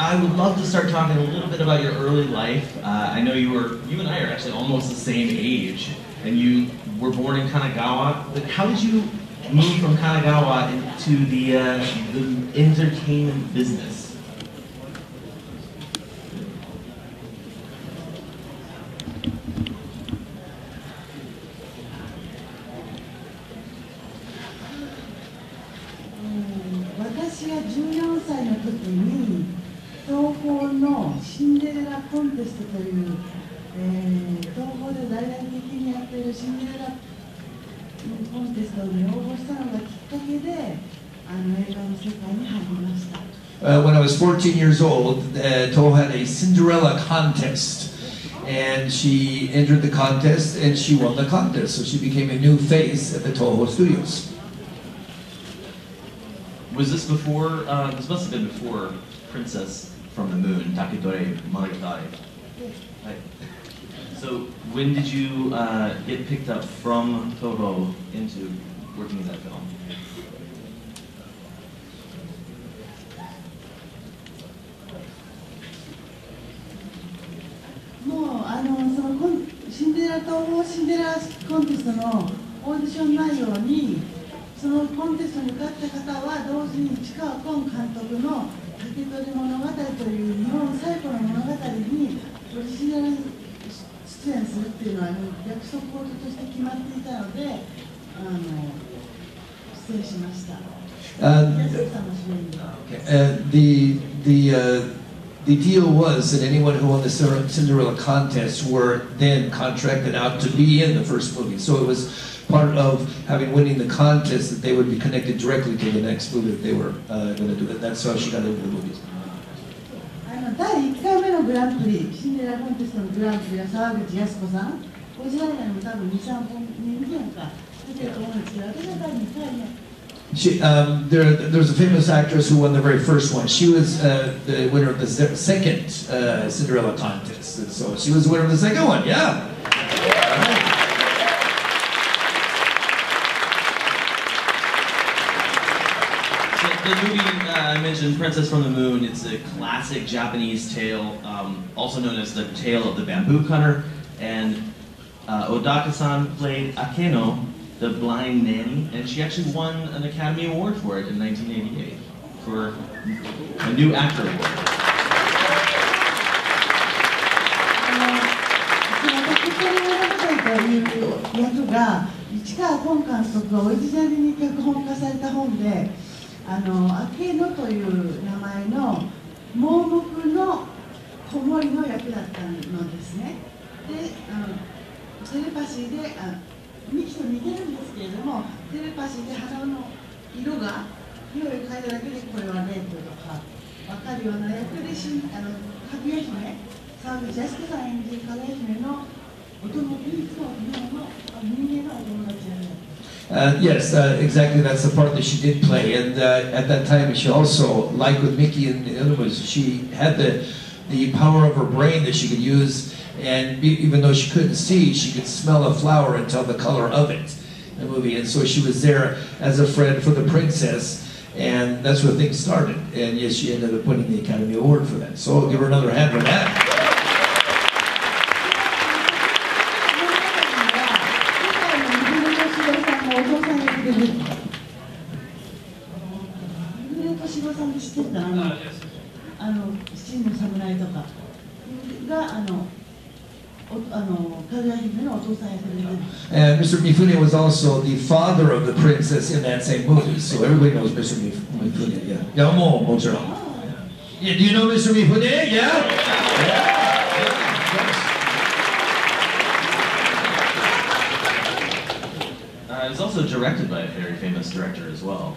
I would love to start talking a little bit about your early life. I know you and I are actually almost the same age, and you were born in Kanagawa. But how did you move from Kanagawa into the entertainment business? 私が14歳の時に東宝のシンデレラコンテストという、東宝で大々的にやっているシンデレラコンテストに応募したのがきっかけで映画の世界に入りました。When I was 14 years old, Toho had a Cinderella contest, and she entered the contest and she won the contest, so she became a new face at the Toho Studios. Was this before? This must have been before Princess from the Moon, Taketore Monogatari. Right. So when did you get picked up from Toho into working in that film? もうそのシンデレラ東宝シンデレラコンテストのオーディション内容にそのコンテストに勝った方は同時に市川崑監督の「竹取物語」という日本最古の物語にオリジナル出演するっていうのは約束事として決まっていたので出演しました。The deal was that anyone who won the Cinderella contest were then contracted out to be in the first movie. So it was part of winning the contest that they would be connected directly to the next movie that they were going to do. That's how she got into the movies. 第1回目のグランプリ、シンデレラコンテストのグランプリは沢口靖子さん、こちら以外にも多分2、3本か出てると思うんですけど、私は第2回目。There's a famous actress who won the very first one. She was the winner of the second Cinderella contest. And so she was the winner of the second one, yeah. The movie I mentioned, Princess from the Moon, it's a classic Japanese tale, also known as the Tale of the Bamboo Cutter. And Odaka-san played Akeno, the blind nanny, and she actually won an Academy Award for it in 1988 for a new actor award. という役が市川崑監督がオリジナルに脚本化された本で、明野という名前の盲目の子守の役だったのですね。で、テレパシーでミキと似てるんですけれども、テレパシーで鼻の色を変えただけでこれはレッドとか分かるような役でかぐや姫、沢口靖子さん演じるかぐや姫の音の唯一の人間のお友達になる。Yes, exactly. That's the part that she did play, and at that time she also, like with Mickey and the other ones, she had the power of her brain that she could use, and even though she couldn't see, she could smell a flower and tell the color of it in the movie. And so she was there as a friend for the princess, and that's where things started. And yes, she ended up winning the Academy Award for that. So I'll give her another hand for that. 七人の侍とかがかぐや姫のお父さん役で出てる。And Mr. Mifune was also the father of the princess in that same movie, so everybody knows Mr. Mifune. Yeah. Yeah, mochiro. Yeah, do you know Mr. Mifune? Yeah. It was also directed by a very famous director as well.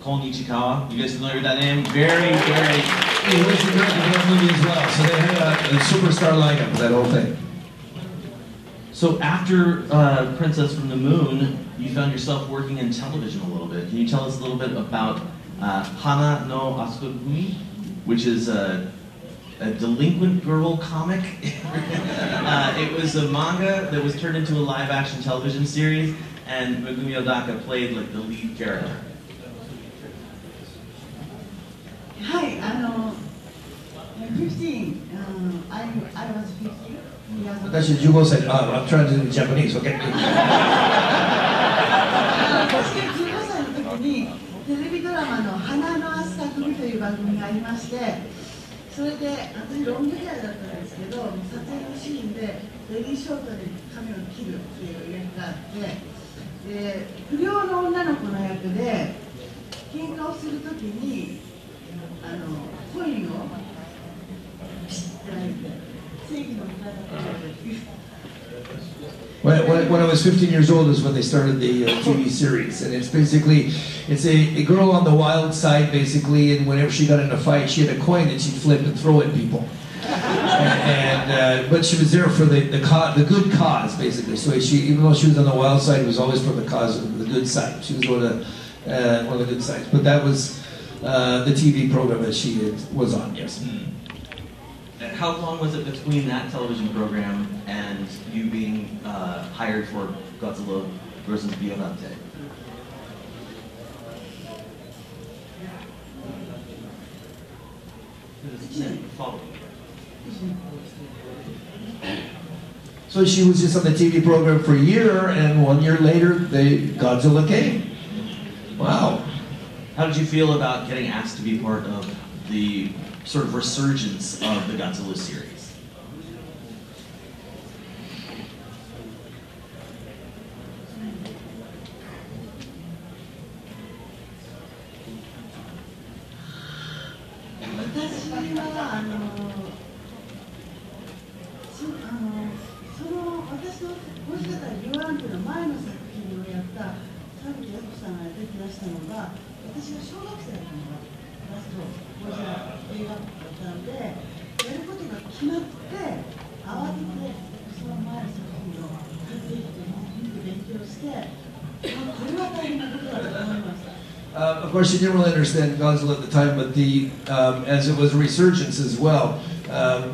Kon Ichikawa, you guys familiar with that name? Very, very. He was the director of that movie as well, so they had a superstar lineup for that whole thing. So after Princess from the Moon, you found yourself working in television a little bit. Can you tell us a little bit about Hana no Asukumi, which is a delinquent girl comic. It was a manga that was turned into a live-action television series, and Megumi Odaka played like the lead character. はい、15, I was 15. 私15歳、I'm trying to do Japanese, okay? 私が15歳の時にテレビドラマの花の飛鳥組という番組がありまして、それで私ロングヘアだったんですけど、撮影のシーンでレディーショートで髪を切るっていう役があって、で不良の女の子の役で喧嘩をするときにコインをピシッて投げて正義の味方だったんです。When I was 15 years old is when they started the TV series, and it's basically a girl on the wild side basically, and whenever she got in a fight, she had a coin that she'd flip and throw at people. But she was there for the good cause basically. So she, even though she was on the wild side, it was always for the cause of the good side. She was one of the good sides. But that was the TV program that she was on. Yes. And how long was it between that television program and you being hired for Godzilla versus Bionante? So she was just on the TV program for a year, and 1 year later, Godzilla came. Wow. How did you feel about getting asked to be part of the sort of resurgence of the Godzilla series? Of course, she didn't really understand Godzilla at the time, but as it was a resurgence as well,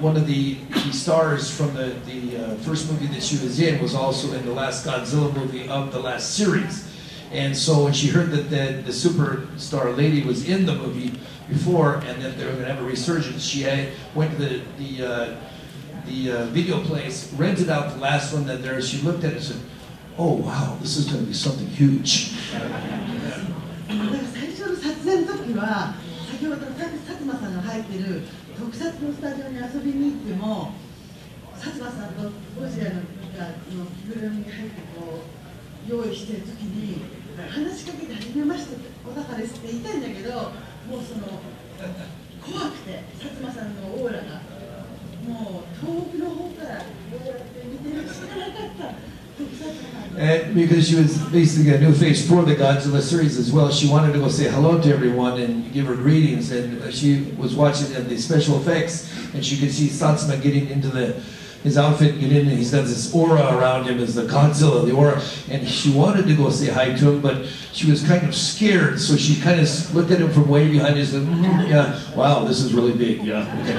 one of the stars from the first movie that she was in was also in the last Godzilla movie of the last series. And so when she heard that the superstar lady was in the movie before and that they were going to have a resurgence, she went to the video place, rented out the last one that there. She looked at it and said, "Oh wow, this is going to be something huge." 最初の撮影の時は先ほど佐久間さんが入ってる特撮のスタジオに遊びに行っても佐久間さんとゴジラの着ぐるみに入ってこう用意してる時に話しかけて初めまして小高ですって言いたいんだけどもうその怖くて佐久間さんのオーラがもう遠くの方からこうやって見てるしかなかった。And because she was basically a new face for the Godzilla series as well, she wanted to go say hello to everyone and give her greetings. And she was watching the special effects, and she could see Satsuma getting into his outfit, get in, and he's got this aura around him as the Godzilla, the aura. And she wanted to go say hi to him, but she was kind of scared, so she kind of looked at him from way behind and said, "Yeah, wow, this is really big, yeah." Okay.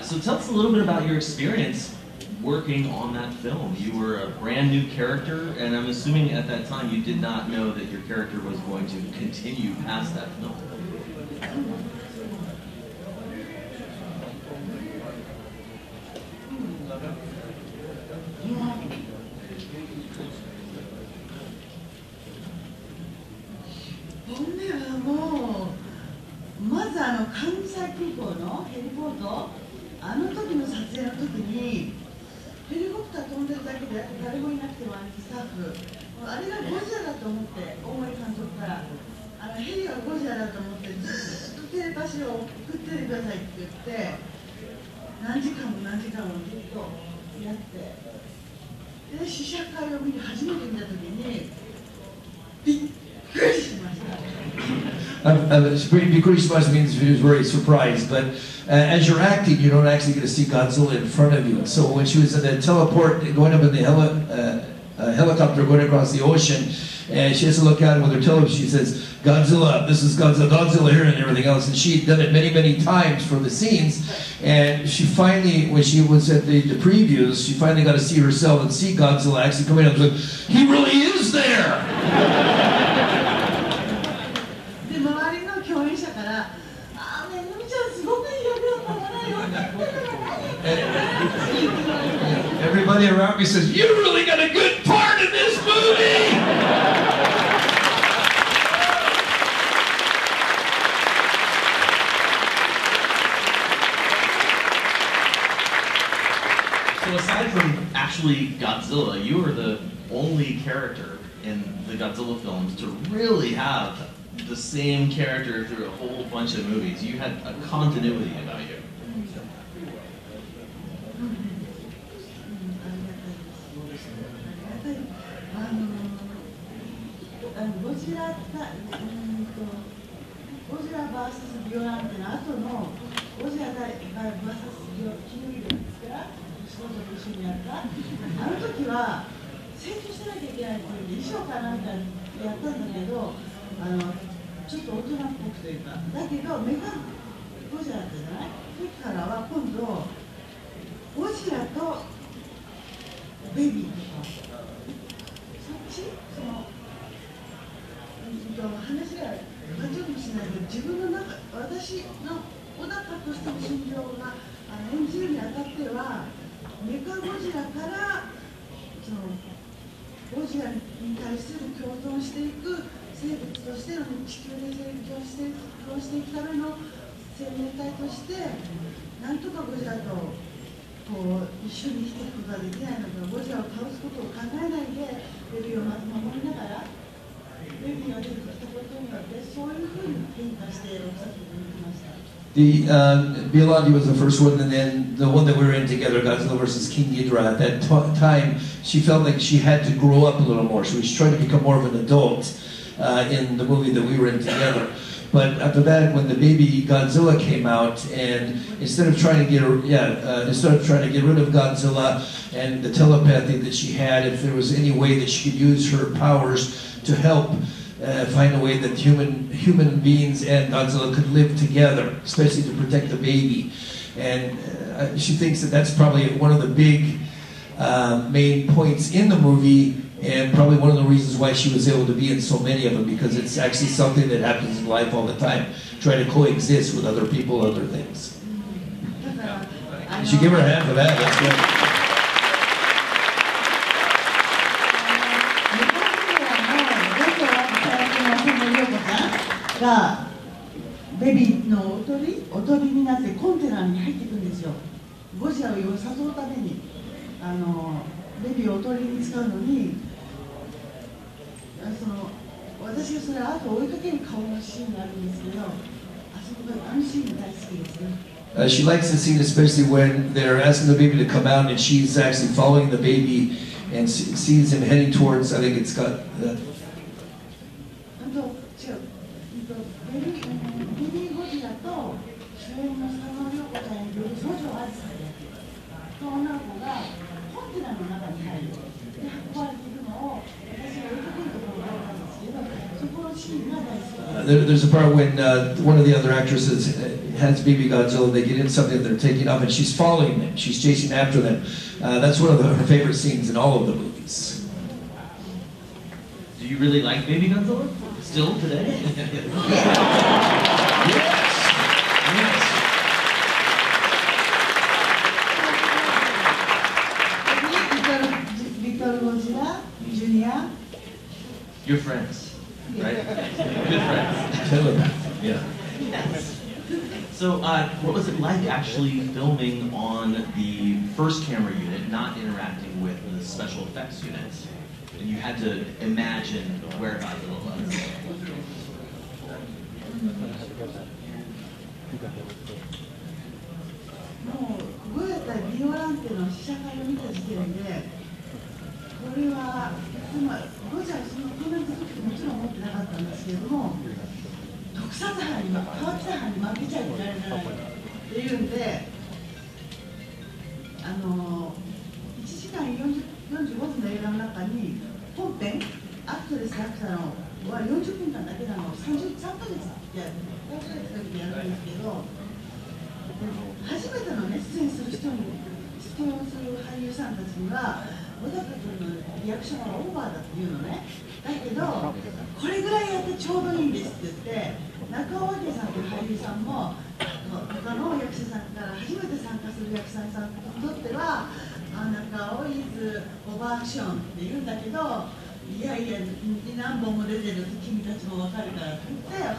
So tell us a little bit about your experience working on that film. You were a brand new character, and I'm assuming at that time you did not know that your character was going to continue past that film. 本音はもうまず関西空港のヘリポートあの時の撮影の時にヘリコプター飛んでるだけで誰もいなくてもスタッフあれがゴジラだと思って大森監督からヘリがゴジラだと思ってずっとテレパシーを送っててくださいって言って何時間も何時間もずっとやってで試写会を見て初めて見た時にびっくりしました。Bikurishima means he was very surprised, but as you're acting, you don't actually get to see Godzilla in front of you. So when she was in the teleport, going up in the helicopter going across the ocean, and she has to look out with her television. She says, "Godzilla, this is Godzilla, Godzilla here," and everything else. And she'd done it many, many times for the scenes. And she finally, when she was at the previews, she finally got to see herself and see Godzilla actually coming up. Like, he really is there. Everybody around me says, "You really got a good part in this movie." So aside from actually Godzilla, you were the only character in the Godzilla films to really have the same character through a whole bunch of movies. You had a continuity about you. ゴジラ VS ビオランテの後のゴジラ VS ビオキノリですから、少女と一緒にやった。あの時は成長しなきゃいけないっていう衣装かなんかやったんだけど、ちょっと大人っぽくというか、だけどメカゴジラってじゃない？時からは今度ゴジラとベビーとか、そっちその話が感情もしないけど、自分の中、私の小高としての心情が演じるにあたっては、メカゴジラからそのゴジラに対する共存していく生物としての地球で成長していくための生命体として、なんとかゴジラとこう一緒に生きていくことができないのか、ゴジラを倒すことを考えないでベビーをまず守りながら。The Biolandi was the first one, and then the one that we were in together, Godzilla vs. King Ghidorah. At that time, she felt like she had to grow up a little more. She was trying to become more of an adult in the movie that we were in together. But after that, when the baby Godzilla came out, and instead of trying to get rid of Godzilla and the telepathy that she had, if there was any way that she could use her powers to help find a way that human beings and Godzilla could live together, especially to protect the baby. And she thinks that that's probably one of the big main points in the movie, and probably one of the reasons why she was able to be in so many of them, because it's actually something that happens in life all the time, trying to coexist with other people, other things. You should give her a hand for that. That's good. がベビーのおとりになってコンテナに入っていくんですよ。ゴジラを誘うためにベビーをおとりに使うのに、私がそれ後を追いかける顔のシーンがあるんですけど、あそこがシーンが大好きですね。She likes the scene, especially when they're asking the baby to come out, and she's actually following the baby and sees him heading towards, I think it's got. ベビーゴジラと主演の佐野涼子ちゃん演じる五条あずさと女の子がコンテナの中に入るで運ばれていくのを私が追いかけるところがあったんですけど、そこのシーンが大好きです。There's a part when one of the other actresses has baby Godzilla, they get in something, they're taking off, and she's following them, she's chasing after them. That's one of her favorite scenes in all of the movies. Do you really like baby Godzilla? Still today? Yes. Little Godzilla, Junior. You're friends, right? Good friends. Yeah. Yes. So, what was it like actually filming on the first camera unit, not interacting with the special effects unit? And you had to imagine where Godzilla was. もうゴジラ対ビオランテの試写会を見た時点で、これはゴジラそんなに続くともちろん思ってなかったんですけれども、特撮班に川北班に負けちゃいけないっていうんで、1時間45分の映画の中にたのは40分間だけなのを3ヶ月やるんですけど、初めてのね、出演する人に、出演する俳優さんたちには、小高君のリアクションはオーバーだっていうのね。だけど、これぐらいやってちょうどいいんですって言って、中尾明さんという俳優さんも、他の役者さんから初めて参加する役者さんにとっては、中尾イズオーバーアクションって言うんだけど、いやいや、何本も出てると君たちも分かるからって言って、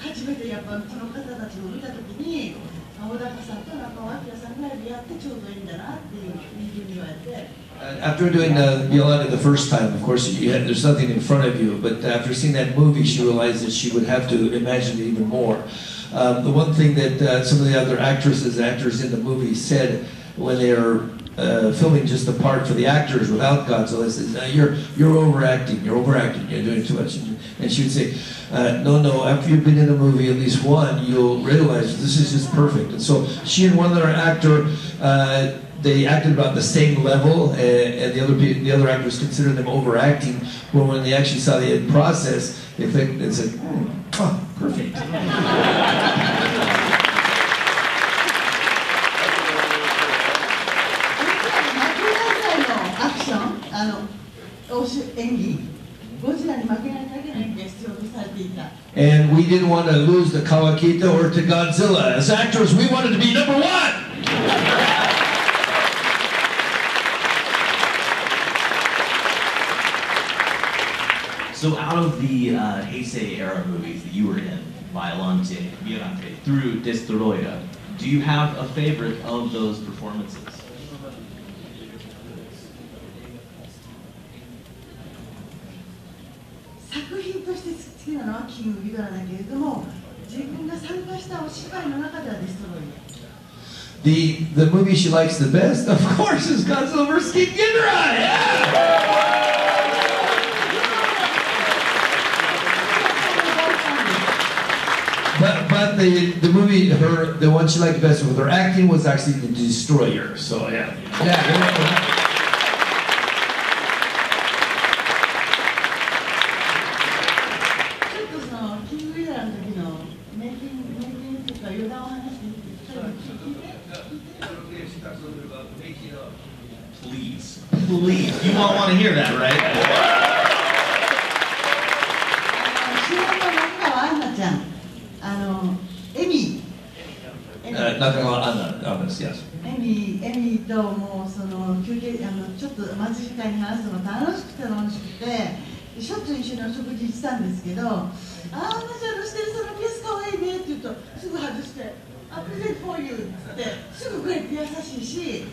初めてやっぱその方たちを見たときに、小高さんと中尾明さんぐらいでやってちょうどいいんだなっていうふうに言われて。After doing Yolanda the first time, of course, there's nothing in front of you, but after seeing that movie, she realized that she would have to imagine it even more. The one thing that some of the other actresses and actors in the movie said when they are filming just the part for the actors without Godzilla is, you're overacting, you're doing too much. And she would say, no, after you've been in a movie at least one, you'll realize this is just perfect. And so she and one other actor, they acted about the same level, and the other actors considered them overacting. But when they actually saw the end process, they said, perfect. 演技、ゴジラに負けないだけの演技が必要とされていた。And we didn't want to lose to Kawakita or to Godzilla. As actors, we wanted to be number one. So out of the Heisei era movies that you were in, Violante, Mirante, through Destroyer, do you have a favorite of those performances? 作品として好きなのはキングギドラだけれども、自分が参加したお芝居の中ではデストロイヤー。The movie she likes the best, of course, is Godzilla vs. King Ghidorah. Yeah! But the movie, the one she liked best with her acting was actually The Destroyer. So yeah. Yeah. 'Please, you all want to hear that, right? 主演の中川アンナちゃん、エミー。中川アンナです、yes. エミーともうその休憩ちょっと貧しい会に話すのが楽しくてしょっちゅう一緒にお食事したんですけど、アンナちゃんのしてるそのピアスかわいいねって言うとすぐ外して「プレゼントフォーユー」ってすぐくれて優しいし。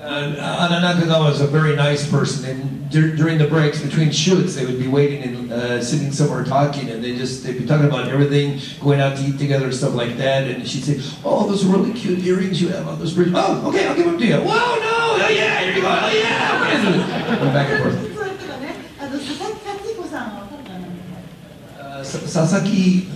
Anna Nakagawa was a very nice person, and during the breaks between shoots, they would be waiting and sitting somewhere talking, and they'd be talking about everything, going out to eat together and stuff like that. And she'd say, "Oh, those really cute earrings you have on those bridge. Oh, okay, I'll give them to you. Whoa, no, oh yeah, here you go. Oh yeah." Okay. Going back and forth. Sasaki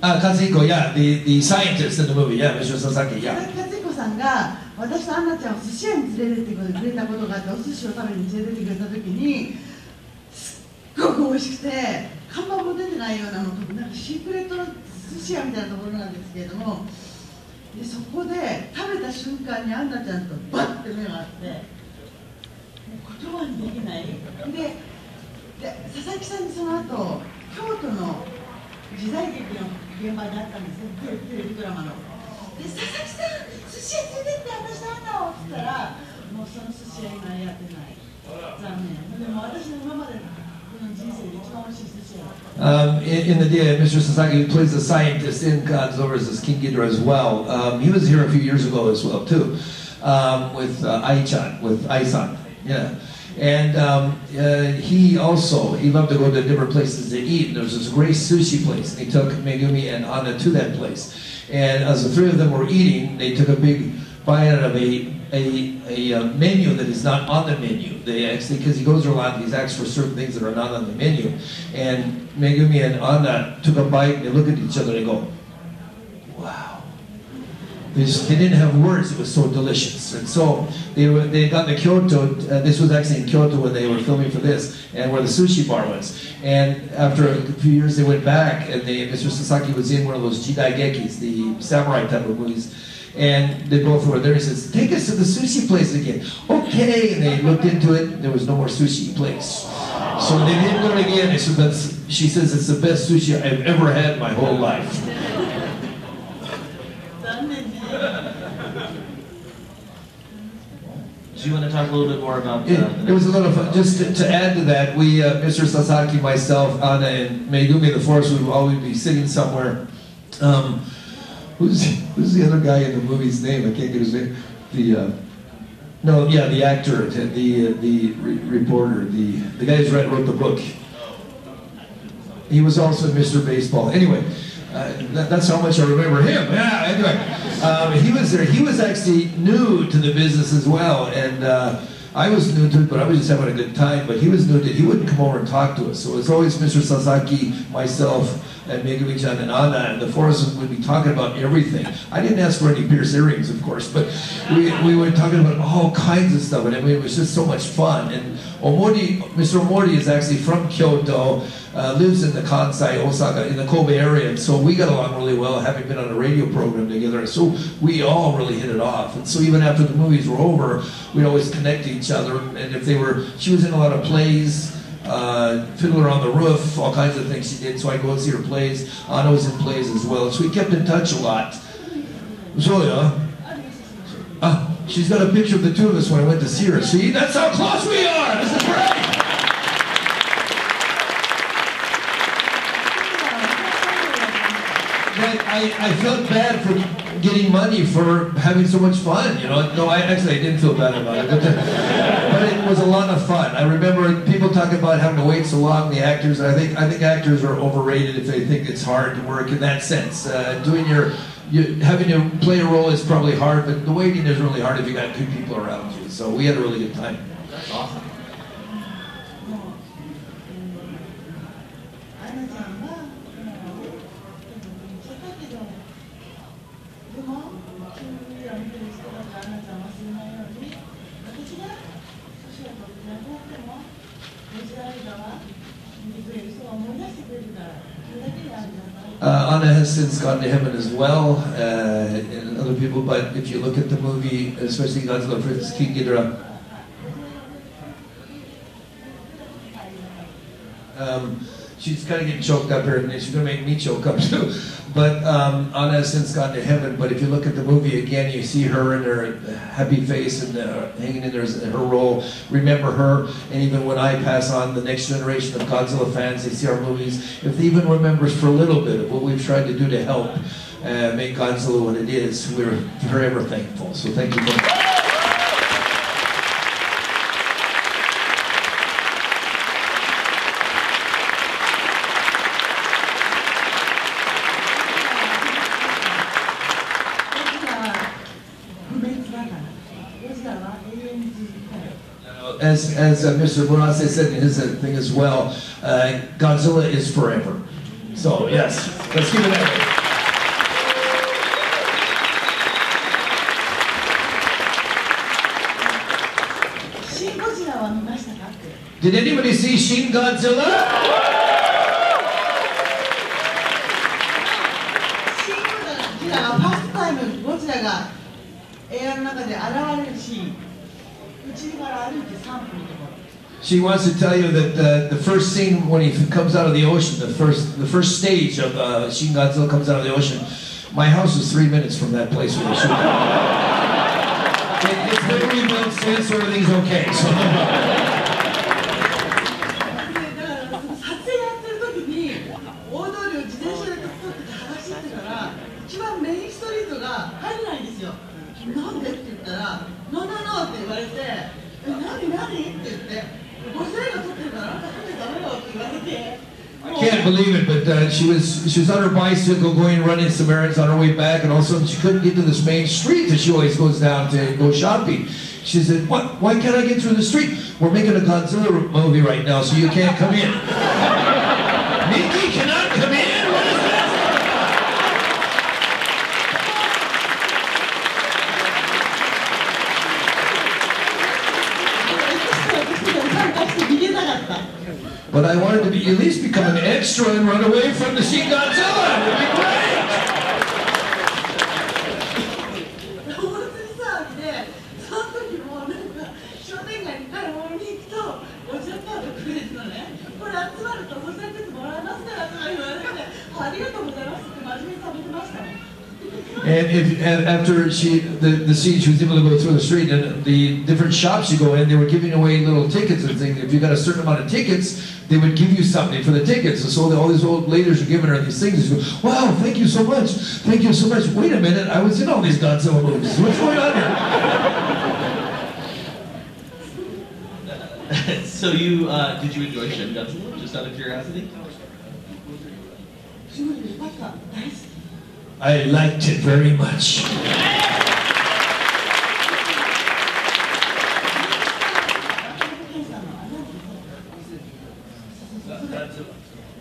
Katsuhiko, yeah, the scientist in the movie, yeah, Mr. Sasaki, yeah. さんが私とアンナちゃんを寿司屋に連れてってくれたことがあって、お寿司を食べに連れてってくれた時にすっごく美味しくて看板も出てないようなのとなんかシークレットの寿司屋みたいなところなんですけれども、でそこで食べた瞬間にアンナちゃんとバッて目があって言葉にできないで佐々木さんにその後京都の時代劇の現場にあったんですよ、テレビドラマの。で佐々木さん、寿司屋連れてって話したんだって言ったら、もうその寿司屋今やってない。残念。でも私の今までの人生で一番美味しい寿司屋。In the day, Mr. Sasaki, who plays the scientist in Godzilla vs. King Ghidorah as well, he was here a few years ago as well too, with Ai-chan, with Ai-san. Yeah. And he loved to go to different places to eat. And there was this great sushi place, and he took Megumi and Anna to that place. And as the three of them were eating, they took a big bite out of a menu that is not on the menu. They actually, because he goes there a lot, he's asked for certain things that are not on the menu. And Megumi and Anna took a bite, and they look at each other and they go, "Wow." They didn't have words, it was so delicious. And so they got to Kyoto, this was actually in Kyoto when they were filming for this, and where the sushi bar was. And after a few years they went back, and Mr. Sasaki was in one of those jidaigekis, the samurai type of movies, and they both were there. He says, take us to the sushi place again. Okay, and they looked into it, there was no more sushi place. So they didn't go again. They said, she says, it's the best sushi I've ever had in my whole life. Do you want to talk a little bit more about it was a little fun. Just to add to that, we, Mr. Sasaki, myself, Anna, and Megumi, the force would always be sitting somewhere. Who's the other guy in the movie's name? I can't get his name. The actor, the reporter, the guy who wrote the book. He was also Mr. Baseball. Anyway, that's how much I remember him. Yeah, anyway, he was there. He was actually new to the business as well, and I was new to it, but I was just having a good time. But he was new to it. He wouldn't come over and talk to us. So it was always Mr. Sasaki, myself, and Megumi-chan and Anna, and the four of us would be talking about everything. I didn't ask for any pierced earrings, of course, but we were talking about all kinds of stuff, and I mean, it was just so much fun. And Mr. Omori is actually from Kyoto, lives in the Kansai, Osaka, in the Kobe area, and so we got along really well, having been on a radio program together, so we all really hit it off. And so even after the movies were over, we'd always connect to each other, and if they were, she was in a lot of plays, Fiddler on the Roof, all kinds of things she did, so I go and see her plays. Anna was in plays as well, so we kept in touch a lot. So yeah, she's got a picture of the two of us when I went to see her. See, that's how close we are. This is great. I felt bad for getting money for having so much fun, you know. No, I didn't feel bad about it, but it was a lot of fun. I remember people talking about having to wait so long, the actors. I think actors are overrated if they think it's hard to work in that sense. Having to play a role is probably hard, but the waiting is really hard if you got two people around you. So we had a really good time. That's awesome. Anna has since gone to heaven as well, and other people, but if you look at the movie, especially Godzilla vs. King Ghidorah, she's kind of getting choked up here, and she's going to make me choke up too. But Anna has since gone to heaven, but if you look at the movie again, you see her in her happy face and hanging in there in her role. Remember her, and even when I pass on, the next generation of Godzilla fans, they see our movies, if they even remember for a little bit of what we've tried to do to help make Godzilla what it is, we're forever thankful. So thank you very much. As Mr. Murase said in his thing as well, Godzilla is forever. So yes, let's keep it that way. Did anybody see Shin Godzilla? She wants to tell you that the first scene when he comes out of the ocean, the first stage of Shin Godzilla comes out of the ocean, my house was 3 minutes from that place where they shoot it. It's been rebuilt since, so everything's okay. So. I can't believe it, but she was on her bicycle running some errands on her way back, and all of a sudden she couldn't get to this main street that she always goes down to go shopping. She said, "What? Why can't I get through the street? We're making a Godzilla movie right now, so you can't come in." Mickey cannot come in? What is this? But I wanted to be, at least become an extra and run away from the Shin Godzilla. It would be great. 大騒ぎで、その時もなんか商店街に買い物に行くとお茶カードくれるのね。これ集まると5セントもらえますからとか言われて、ありがとうございますって真面目に食べてましたね。And after the scene, she was able to go through the street, and the different shops you go in, they were giving away little tickets and things. If you got a certain amount of tickets, they would give you something for the tickets. And so all these old ladies are giving her these things. She goes, wow, thank you so much. Thank you so much. Wait a minute, I was in all these Godzilla movies. What's going on here? So did you enjoy Shin Godzilla, just out of curiosity? I liked it very much.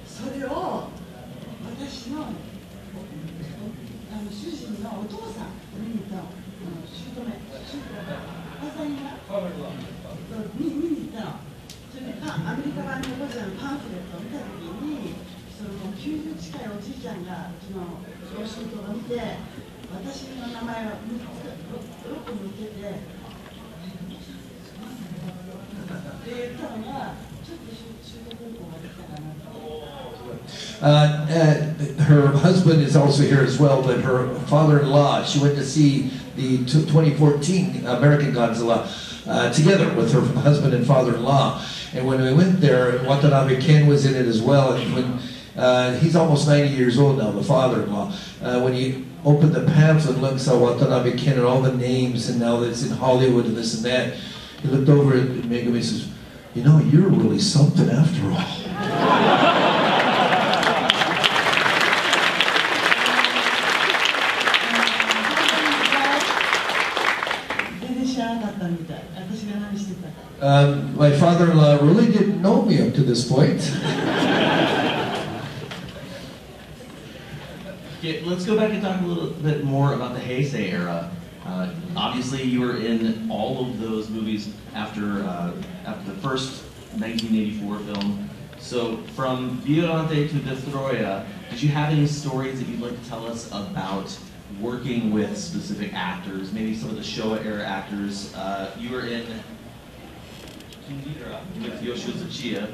それを私の主人のお父さん見に行ったの。姑朝に見に行ったの。それでアメリカ版のゴジラのパンフレットを見たときに、その90近いおじいちゃんがそのお仕事を見て、私の名前を6個見てて、で言ったのが、ちょっと中国高校ができたかなと。Her husband is also here as well, but her father-in-law, she went to see the 2014 American Godzilla together with her husband and father-in-law. And when we went there, Watanabe Ken was in it as well. And when he's almost 90 years old now, the father-in-law. When he opened the pamphlet and looked, saw Watanabe Ken and all the names, and now that it's in Hollywood and this and that, he looked over at Megumi and says, you know, you're really something after all. My father-in-law really didn't know me up to this point. Okay, let's go back and talk a little bit more about the Heisei era. Obviously, you were in all of those movies after the first 1984 film. So, from Violante to Destroya, did you have any stories that you'd like to tell us about working with specific actors, maybe some of the Showa era actors? You were in with Yoshio Tsuchiya.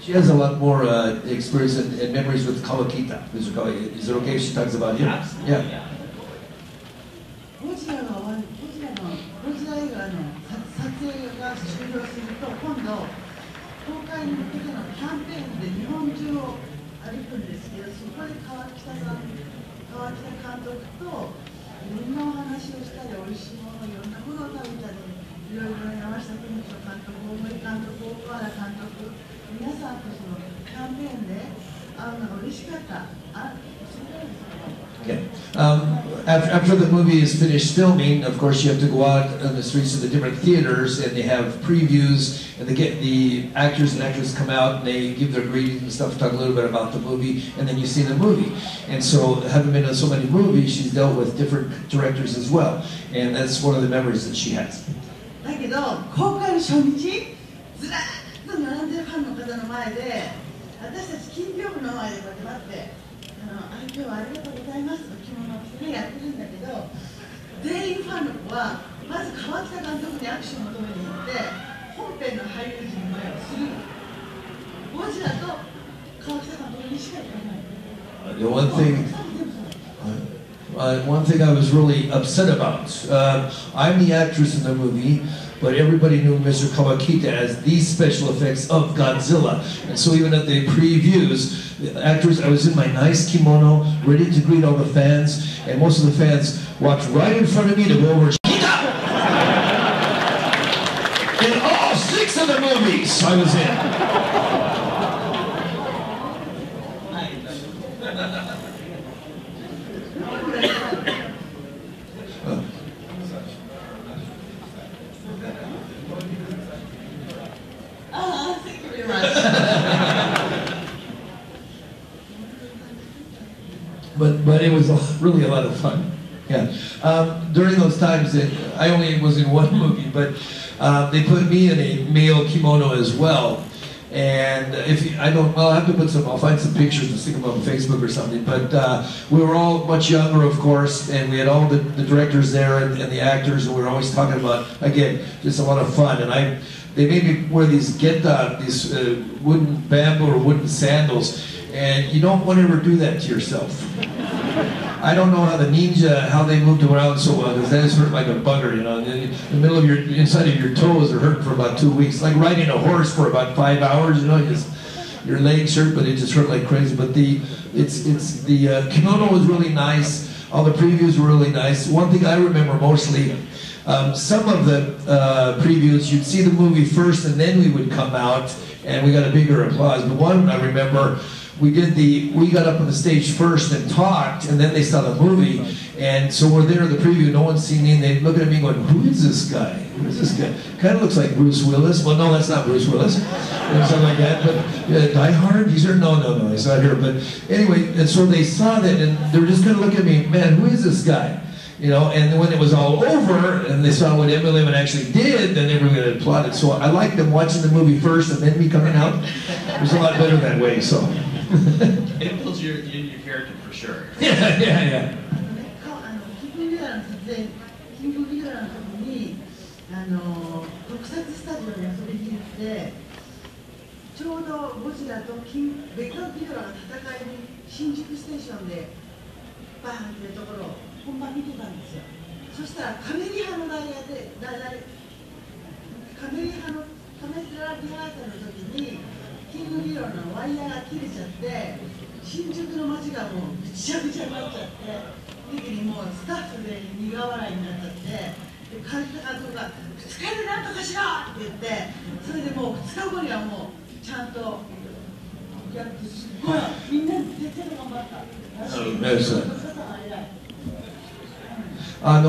She has a lot more experience and memories with Kawakita. Is it okay if she talks about him? Absolutely. Yeah. ゴジラ映画の撮影が終了すると、今度公開に向けてのキャンペーンで日本中を歩くんですけど、そこで川北監督といろんなお話をしたり、おいしいもの、いろんなものを食べたり、いろいろ山下健二監督、大森監督、大原監督、皆さんとそのキャンペーンで会うのが嬉しかった。Okay. After the movie is finished filming, of course, you have to go out on the streets of the different theaters, and they have previews, and they get the actors and actresses come out, and they give their greetings and stuff, talk a little bit about the movie, and then you see the movie. And so, having been in so many movies, she's dealt with different directors as well, and that's one of the memories that she has. だけど、公開の初日、ずらーっと並んでるファンの方の前で、私たち金屏風の前でこうやって待って、今日はありがとうございますと着物を着てやってるんだけど、全員ファンの子はまず川北監督に握手を求めに行って、本編の俳優陣の前をする。ゴジラと川北監督にしか行かない。The one thing, one thing I was really upset about. I'm the actress in the movie, but everybody knew Mr. Kawakita as the special effects of Godzilla. And so even at the previews, the actors, I was in my nice kimono, ready to greet all the fans, and most of the fans walked right in front of me to go over Kita! In all 6 of the movies I was in. Thank you very much. But it was really a lot of fun. Yeah. During those times, I only was in one movie, but they put me in a male kimono as well. And I'll have to put I'll find some pictures and stick them on Facebook or something. But we were all much younger, of course, and we had all the directors there and the actors, and we were always talking about, again, just a lot of fun. And they made me wear these geta, these wooden bamboo or wooden sandals, and you don't want to ever do that to yourself. I don't know how the ninja, how they moved around so well, because that just hurt like a bugger, you know. In the middle of inside of your toes are hurt for about 2 weeks. Like riding a horse for about 5 hours, you know, your legs hurt, but it just hurt like crazy. But the kimono was really nice. All the previews were really nice. One thing I remember mostly, some of the previews, you'd see the movie first and then we would come out and we got a bigger applause. But one I remember, we got up on the stage first and talked, and then they saw the movie, and so we're there at the preview, no one's seen me, and they look at me going, who is this guy? Who is this guy? Kind of looks like Bruce Willis. Well, no, that's not Bruce Willis. Or something like that, but Die Hard? He's here? No, he's not here. But anyway, and so they saw that, and they were just kind of looking at me, man, who is this guy? You know, and when it was all over, and they saw what Emily Lemon actually did, then everyone applauded. So I liked them watching the movie first and then me coming out. It was a lot better that way, so. It builds your character for sure. Yeah. キングギドラの時に特撮スタジオに遊びに行ってちょうどゴジラとベガギドラが戦いに新宿ステーションでバーンっていうところを本番見てたんですよ。そしたらカメリハのカメリハのカメラリハーサルの時にキングギドラのワイヤーが切れちゃって新宿の街がもうぐちゃぐちゃになっちゃって。時にもうスタッフで苦笑いになっちゃって、監督が「2日でなんとかしろ!」って言って、それでもう2日後にはもうちゃんとやってすっごいみんな出てる頑張った。I'm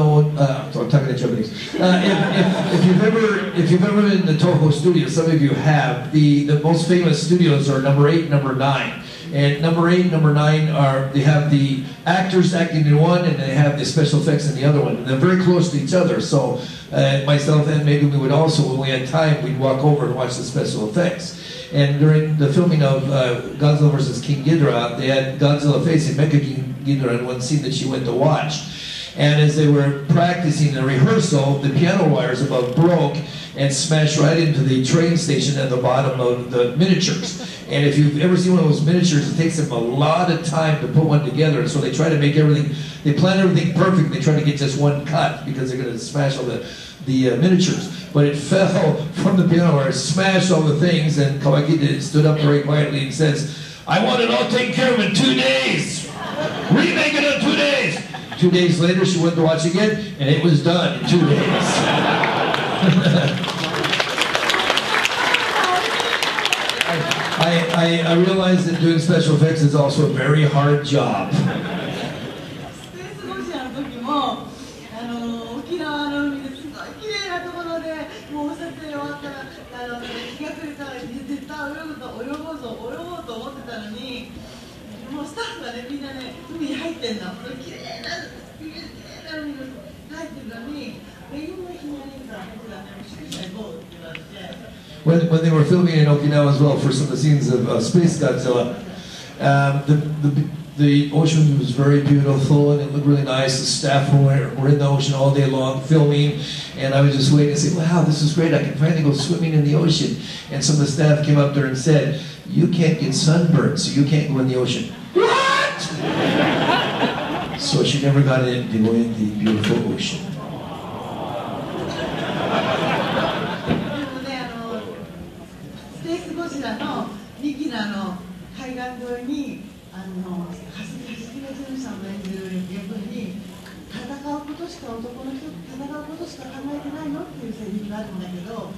talking in Japanese. If you've ever been in the Toho studio, some of you have. The most famous studios are number 8, number 9. And number 8, number 9 they have the actors acting in one, and they have the special effects in the other one. And they're very close to each other. So myself and Megumi would also, when we had time, we'd walk over and watch the special effects. And during the filming of Godzilla vs. King Ghidorah, they had Godzilla facing Mecha Ghidorah in one scene that she went to watch. And as they were practicing the rehearsal, the piano wires above broke and smashed right into the train station at the bottom of the miniatures. And if you've ever seen one of those miniatures, it takes them a lot of time to put one together. And so they try to make everything, they plan everything perfect. They try to get just one cut because they're going to smash all the miniatures. But it fell from the piano wire, smashed all the things, and Kawaki stood up very quietly and says, "I want it all taken care of in 2 days. Remake it in 2 days." 2 days later, she went to watch again, and it was done in 2 days. I realized that doing special effects is also a very hard job. when they were filming in Okinawa as well for some of the scenes of Space Godzilla, the ocean was very beautiful and it looked really nice. The staff were in the ocean all day long filming, and I was just waiting to say, wow, this is great, I can finally go swimming in the ocean. And some of the staff came up there and said, you can't get sunburned, so you can't go in the ocean. What? so she never got in to go in the beautiful ocean. スペースゴジラのミキの海岸沿いにハスキー・ジョンさんの演じる役に戦うことしか男の人戦うことしか考えてないのっていうセリフがあるんだけど、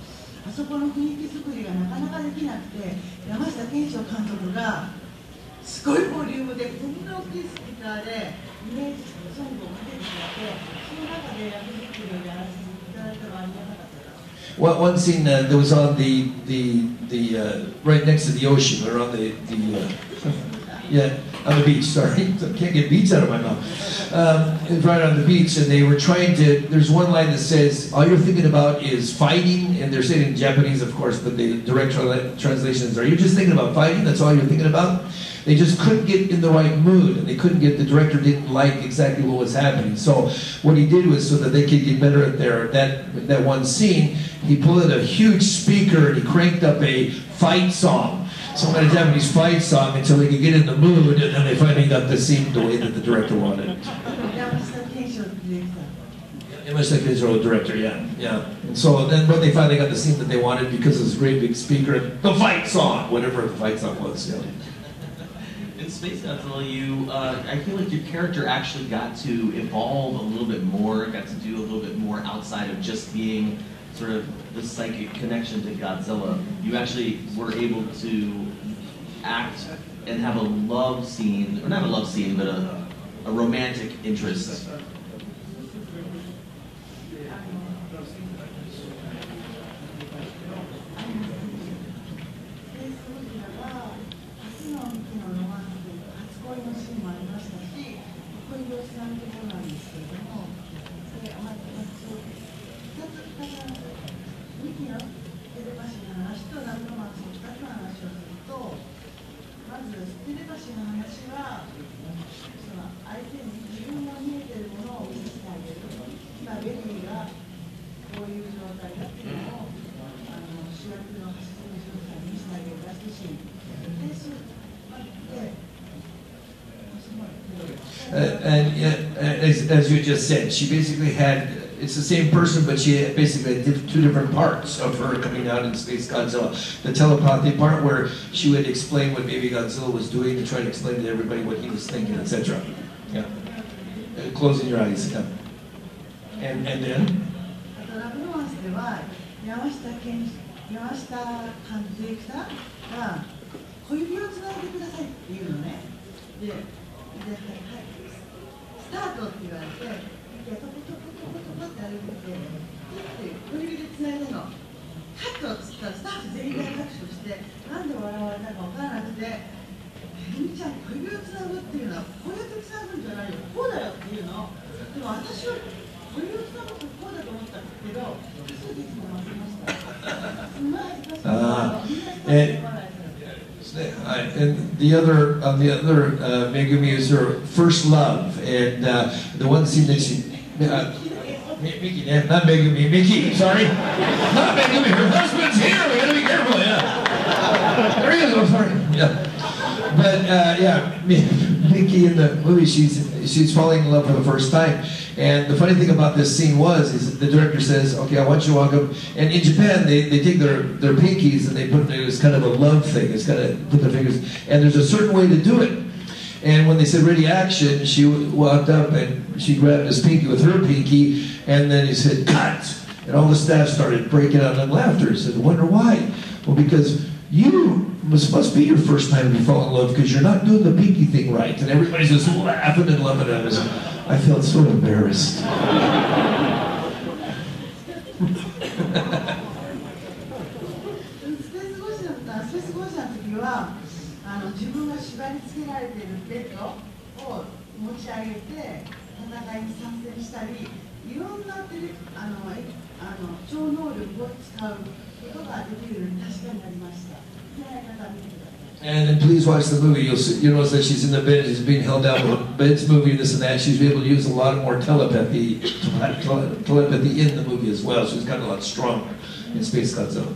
あそこの雰囲気作りがなかなかできなくて、山下健二監督がすごいボリュームでこんな大きいスピーカーでイメージソングをかけてくれて、その中で役作りをやらせていただいたのはありがたかった。One scene that was on the right next to the ocean, or on the yeah, on the beach. Sorry, I can't get beach out of my mouth. It was right on the beach, and they were trying to. There's one line that says, "All you're thinking about is fighting," and they're saying it in Japanese, of course, but the direct translation is, "Are you just thinking about fighting? That's all you're thinking about?" They just couldn't get in the right mood, and they couldn't get, the director didn't like exactly what was happening. So what he did was, so that they could get better at that one scene, he pulled out a huge speaker and he cranked up a fight song, some kind of Japanese fight song, until they could get in the mood, and then they finally got the scene the way that the director wanted it. Yamashita Keijiro, the director, yeah. And so then when they finally got the scene that they wanted, because of this great big speaker, the fight song, whatever the fight song was, yeah. In Space Godzilla, I feel like your character actually got to evolve a little bit more, got to do a little bit more outside of just being sort of the psychic connection to Godzilla. You actually were able to act and have a love scene, or not a love scene, but a romantic interest. As you just said, she basically had, it's the same person, but she basically had two different parts of her coming out in Space Godzilla. The telepathy part, where she would explain what Baby Godzilla was doing and try to explain to everybody what he was thinking, etc. Yeah. Closing your eyes. Yeah. And then? スタートって言われて、トコトコトコトコって歩いてて、小指でつないだの。カットって言ったら、スタッフ全員大拍手して、なんで笑われたか分からなくて、みちゃん、小指をつなぐっていうのは、こうやってつなぐんじゃないよ、こうだよっていうの。でも私は小指をつなぐとこうだと思ったんですけど、すぐいつも忘れました。すごい恥ずかしい。And the other Megumi is her first love, and the one scene that she Mickey, not Megumi, Mickey, sorry, not Megumi. Her husband's here. We gotta be careful. Yeah, there he is. I'm sorry. Yeah, but yeah, Mickey in the movie, she's falling in love for the first time. And the funny thing about this scene is the director says, "Okay, I want you to walk up." And in Japan, they take their pinkies and they put it as kind of a love thing. It's kind of put their fingers, and there's a certain way to do it. And when they said ready action, she walked up and she grabbed his pinky with her pinky, and then he said cut, and all the staff started breaking out in laughter. He said, "I wonder why?" Well, because must be your first time you fall in love because you're not doing the pinky thing right, and everybody's just laughing and loving at us. I felt so embarrassed. 自分が縛り付けられているベッドを持ち上げて戦いに参戦したり、いろんな超能力を使うことができるように確かになりました。And then please watch the movie. You'll notice that she's in the bed, she's being held out with a bed's movie, this and that. She's able to use a lot more telepathy in the movie as well. She's gotten a lot stronger in Space Godzilla.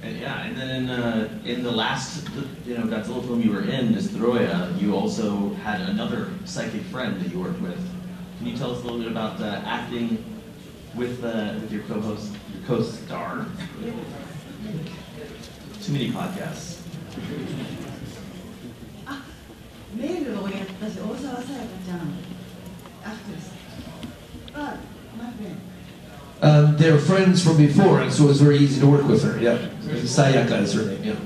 And yeah, and then in the last Godzilla film you were in, Destroya, you also had another psychic friend that you worked with. Can you tell us a little bit about acting with your co-host, your co-star? Too many podcasts. メールをやったし、大沢さやかちゃん、アクトレス。まあ、They're friends from before, and so it was very easy to work with her. Yeah, Sayaka is her name. Yeah,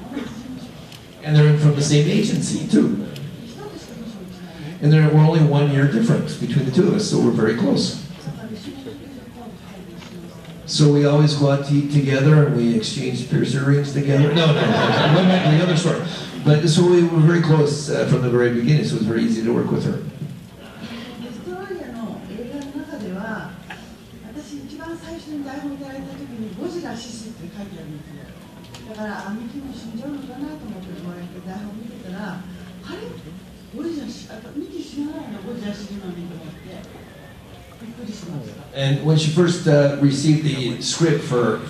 and they're from the same agency too. And there were only 1 year difference between the two of us, so we're very close. So we always go out to eat together, and we exchange piercer rings together. No, the other story. But so we were very close from the very beginning, so it was very easy to work with her. 最初に台本いただいた時にゴジラシスって書いてあるんですよ。だからミキも死んじゃうのかなと思ってもらって台本見てたら、あれゴジラミキ死なないのゴジラ死ぬのにと思ってびっくりしました。And when she first received the script for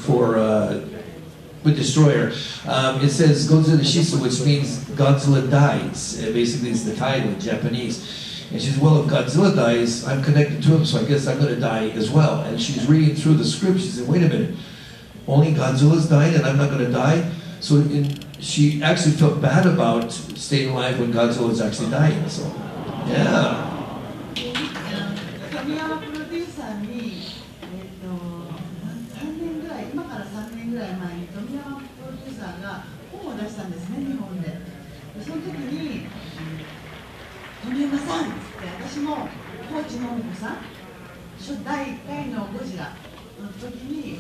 with Destroyer, it says Godzilla Shisu, which means Godzilla dies. Basically, it's the title in Japanese. And she says, well, if Godzilla dies, I'm connected to him, so I guess I'm going to die as well. And she's reading through the script. She said, wait a minute, only Godzilla's dying and I'm not going to die? So she actually felt bad about staying alive when Godzilla was actually dying. So, yeah. 神山プロデューサーに、3年ぐらい、今から3年ぐらい前に富山プロデューサーが本を出したんですね、日本で。その時に富山さんって私も高知桃子さん第1回のゴジラの時に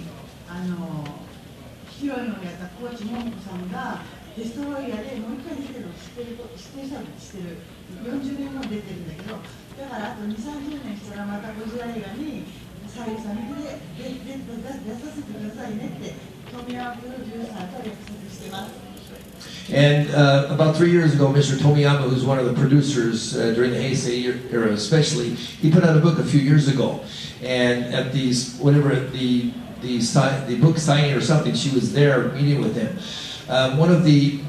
ヒロインをやった高知桃子さんがデストロイヤーでもう1回出てるの知ってる人は知ってる40年後出てるんだけどだからあと2、30年したらまたゴジラ映画に西遊さんに出させてくださいねって富山プロデューサーと約束してます。And about 3 years ago, Mr. Tomiyama, who's one of the producers during the Heisei era especially, he put out a book a few years ago. And at the book signing or something, she was there meeting with him. One of the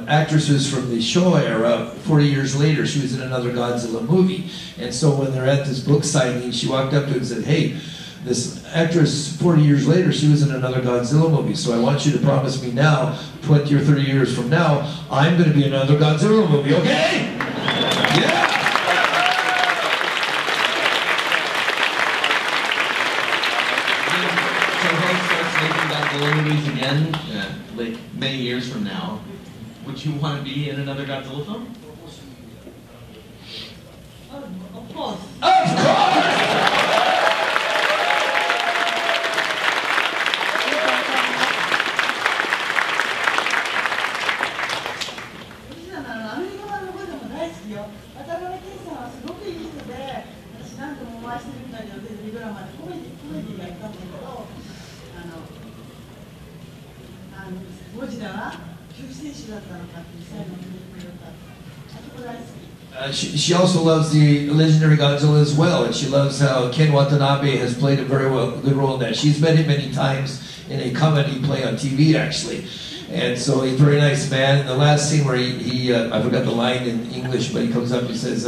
actresses from the Showa era, 40 years later, she was in another Godzilla movie. And so when they're at this book signing, she walked up to him and said, hey, this actress, 40 years later, she was in another Godzilla movie, so I want you to promise me now, 20 or 30 years from now, I'm going to be in another Godzilla movie, okay? Yeah! So Ho starts making Godzilla movies again, like many years from now. Would you want to be in another Godzilla film? Of course. Of course! ゴジラは救世主だったのかっていう最後の記憶だった。あそこ大好き。She also loves the legendary Godzilla as well, and she loves how Ken Watanabe has played a very good role in that. She's met him many times in a comedy play on TV, actually. And so he's a very nice man. And the last scene where he I forgot the line in English, but he comes up and he says,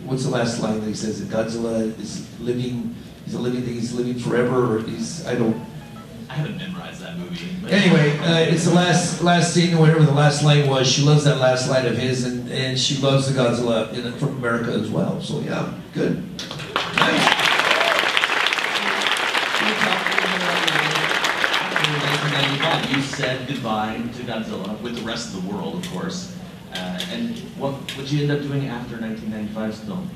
what's the last line that he says? Godzilla is living, he's a living thing, he's living forever, or I haven't memorized that movie. Anyway, it's the last scene, whatever the last line was. She loves that last line of his, and she loves the Godzilla from America as well. So yeah, good. Nice. You said goodbye to Godzilla with the rest of the world, of course. And what would you end up doing after 1995's film?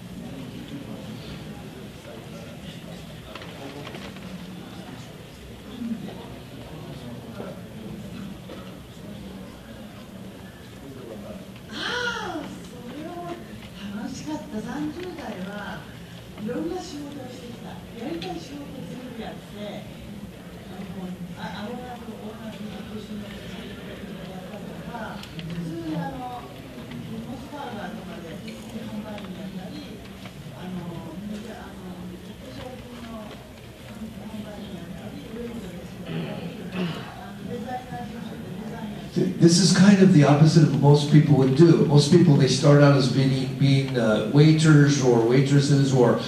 This is kind of the opposite of what most people would do. Most people, they start out as being waiters or waitresses or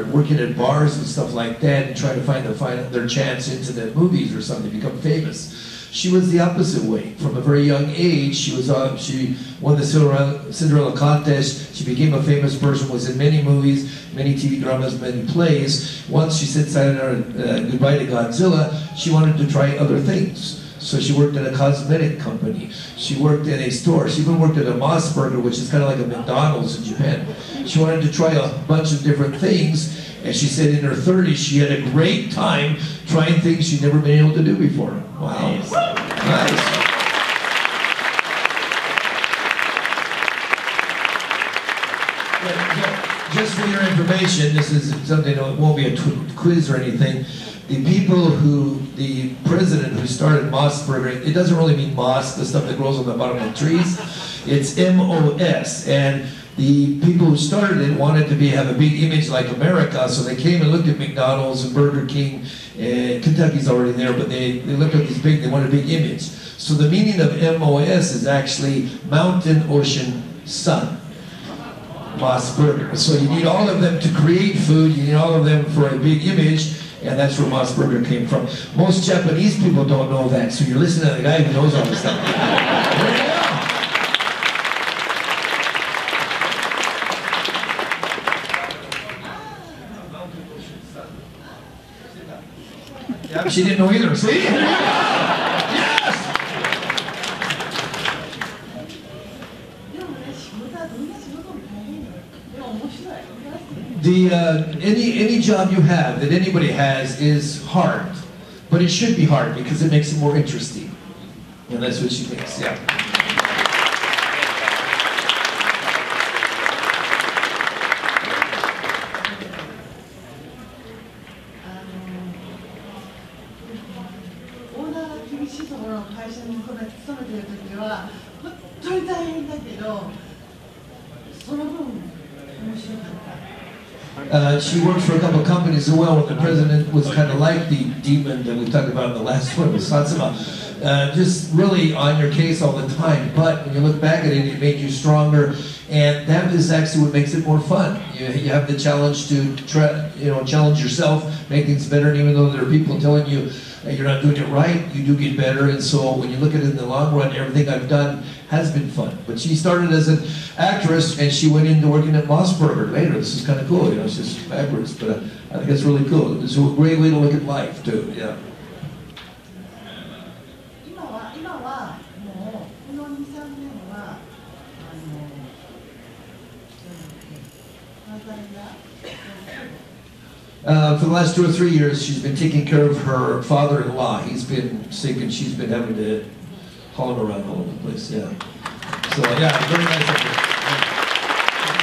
working at bars and stuff like that and trying to find their chance into the movies or something, become famous. She was the opposite way. From a very young age, she won the Cinderella contest. She became a famous person, was in many movies, many TV dramas, many plays. Once she said goodbye to Godzilla, she wanted to try other things. So she worked at a cosmetic company. She worked in a store. She even worked at a Mossburger, which is kind of like a McDonald's in Japan. She wanted to try a bunch of different things. And she said in her 30s, she had a great time trying things she'd never been able to do before. Wow. Nice. Just for your information, this is something that won't be a quiz or anything. The president who started Mossburger, it doesn't really mean moss, the stuff that grows on the bottom of trees. It's M-O-S. And the people who started it wanted to have a big image like America, so they came and looked at McDonald's and Burger King, and Kentucky's already there, but they looked at these big, they wanted a big image. So the meaning of M-O-S is actually mountain, ocean, sun. Mossburger. So you need all of them to create food, you need all of them for a big image, and that's where Mossburger came from. Most Japanese people don't know that, so you're listening to the guy who knows all this stuff. Yeah, she didn't know either. See? Yes! Any job you have that anybody has is hard, but it should be hard because it makes it more interesting. And that's what she thinks. Yeah. She worked for a couple of companies as well, when the president was kind of like the demon that we talked about in the last one with Satsuma. Just really on your case all the time, but when you look back at it, it made you stronger, and that is actually what makes it more fun. You have the challenge to try, challenge yourself, make things better, and even though there are people telling you you're not doing it right, you do get better. And so when you look at it in the long run, everything I've done has been fun. But she started as an actress, and she went into working at Mossburger later. This is kind of cool, it's just backwards, but I think it's really cool. It's a great way to look at life too. Yeah. For the last 2 or 3 years, she's been taking care of her father-in-law. He's been sick, and she's been having to haul him around all over the place. Yeah. So yeah, very nice of her.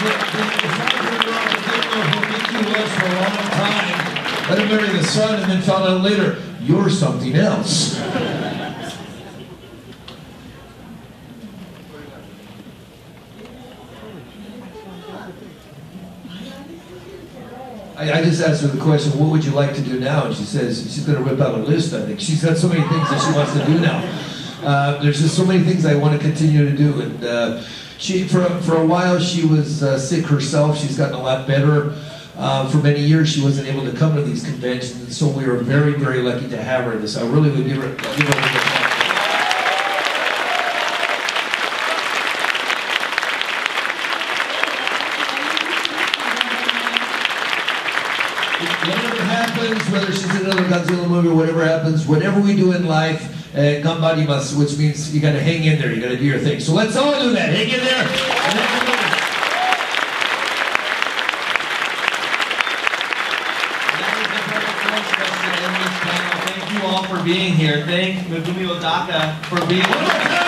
The father-in-law didn't know who Mickey was for a long time. Let him marry the son, and then found out later, you're something else. I just asked her the question, what would you like to do now? And she says, she's going to rip out a list, I think. She's got so many things that she wants to do now. There's just so many things I want to continue to do. And she, for a while, she was sick herself. She's gotten a lot better. For many years, she wasn't able to come to these conventions. And so we were very, very lucky to have her. I really would give her a big hand. Whatever happens, whether she's in another Godzilla movie or whatever happens, whatever we do in life, ganbarimasu, which means you gotta hang in there, you gotta do your thing. So let's all do that. Hang in there. Thank you all for being here. Thank Megumi Odaka for being here.